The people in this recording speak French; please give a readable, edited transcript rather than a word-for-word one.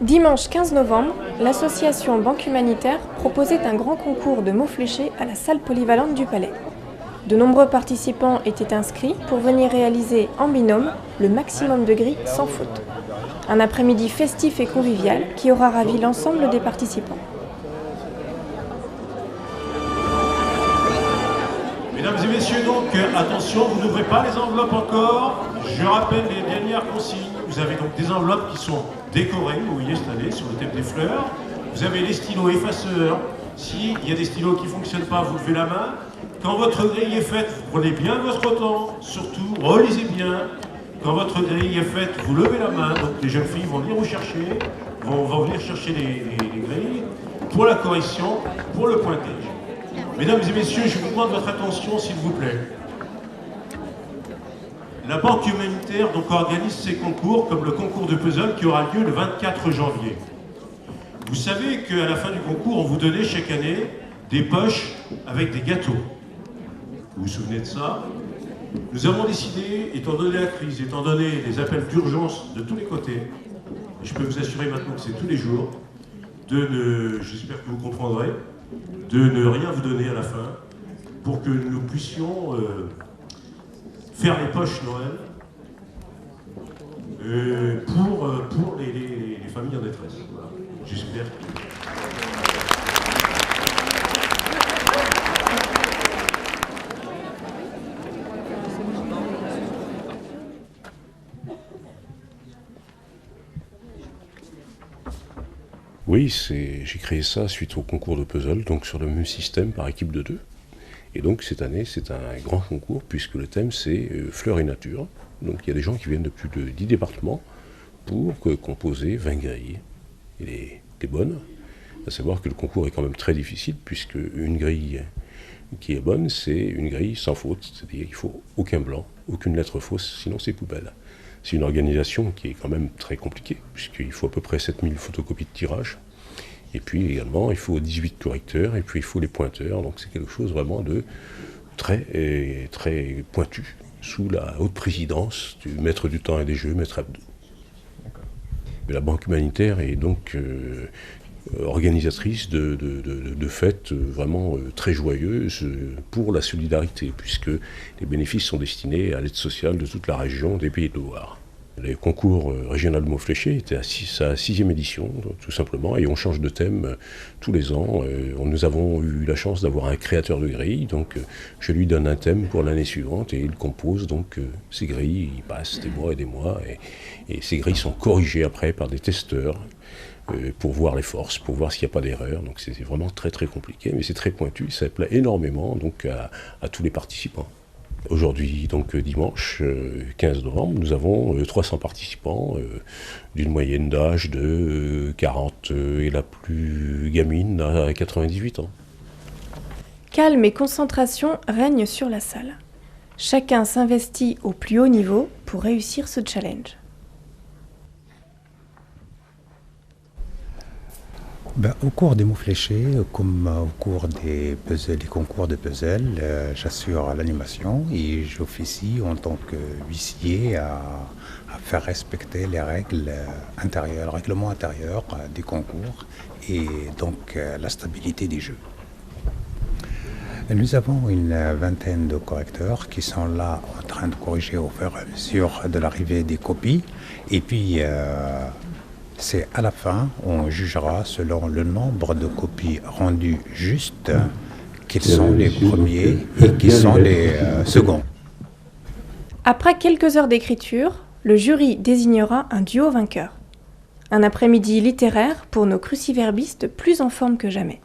Dimanche 15 novembre, l'association Banque Humanitaire proposait un grand concours de mots fléchés à la salle polyvalente du Palais. De nombreux participants étaient inscrits pour venir réaliser en binôme le maximum de grilles sans faute. Un après-midi festif et convivial qui aura ravi l'ensemble des participants. Mesdames et messieurs, donc, attention, vous n'ouvrez pas les enveloppes encore. Je rappelle les dernières consignes. Vous avez donc des enveloppes qui sont décorées, vous voyez cette année, sur le thème des fleurs. Vous avez les stylos effaceurs. S'il y a des stylos qui ne fonctionnent pas, vous levez la main. Quand votre grille est faite, vous prenez bien votre temps. Surtout, relisez bien. Quand votre grille est faite, vous levez la main. Donc les jeunes filles vont venir vous chercher, vont venir chercher les grilles pour la correction, pour le pointage. Mesdames et messieurs, je vous demande votre attention, s'il vous plaît. La Banque Humanitaire donc, organise ces concours, comme le concours de puzzle qui aura lieu le 24 janvier. Vous savez qu'à la fin du concours, on vous donnait chaque année des poches avec des gâteaux. Vous vous souvenez de ça? Nous avons décidé, étant donné la crise, étant donné les appels d'urgence de tous les côtés, et je peux vous assurer maintenant que c'est tous les jours, j'espère que vous comprendrez, de ne rien vous donner à la fin, pour que nous puissions faire les poches Noël pour les familles en détresse. Voilà. J'espère. Oui, j'ai créé ça suite au concours de puzzle, donc sur le même système par équipe de 2. Et donc cette année, c'est un grand concours puisque le thème c'est fleurs et nature. Donc il y a des gens qui viennent de plus de 10 départements pour composer 20 grilles. Et les bonnes, à savoir que le concours est quand même très difficile puisque une grille qui est bonne, c'est une grille sans faute. C'est-à-dire qu'il ne faut aucun blanc, aucune lettre fausse, sinon c'est poubelle. C'est une organisation qui est quand même très compliquée puisqu'il faut à peu près 7000 photocopies de tirage. Et puis également, il faut 18 correcteurs, et puis il faut les pointeurs. Donc c'est quelque chose vraiment de très pointu, sous la haute présidence du maître du temps et des jeux, maître Abdou. La Banque Humanitaire est donc organisatrice de fêtes vraiment très joyeuses pour la solidarité, puisque les bénéfices sont destinés à l'aide sociale de toute la région des Pays de Loire. Le concours régional de mots fléchés était à sa 6e édition, tout simplement, et on change de thème tous les ans. Nous avons eu la chance d'avoir un créateur de grilles, donc je lui donne un thème pour l'année suivante et il compose donc ces grilles. Il passe des mois et des mois et ces grilles sont corrigées après par des testeurs pour voir les forces, pour voir s'il n'y a pas d'erreur. Donc c'est vraiment très très compliqué, mais c'est très pointu, ça plaît énormément donc à tous les participants. Aujourd'hui, donc dimanche 15 novembre, nous avons 300 participants d'une moyenne d'âge de 40 et la plus gamine à 98 ans. Calme et concentration règnent sur la salle. Chacun s'investit au plus haut niveau pour réussir ce challenge. Au cours des mots fléchés, comme au cours des concours de puzzle, j'assure l'animation et j'officie en tant que huissier à faire respecter les règlements intérieurs des concours et donc la stabilité des jeux. Nous avons une vingtaine de correcteurs qui sont là en train de corriger au fur et à mesure de l'arrivée des copies et puis c'est à la fin, on jugera selon le nombre de copies rendues justes, quels sont les premiers et qui sont les seconds. Après quelques heures d'écriture, le jury désignera un duo vainqueur. Un après-midi littéraire pour nos cruciverbistes plus en forme que jamais.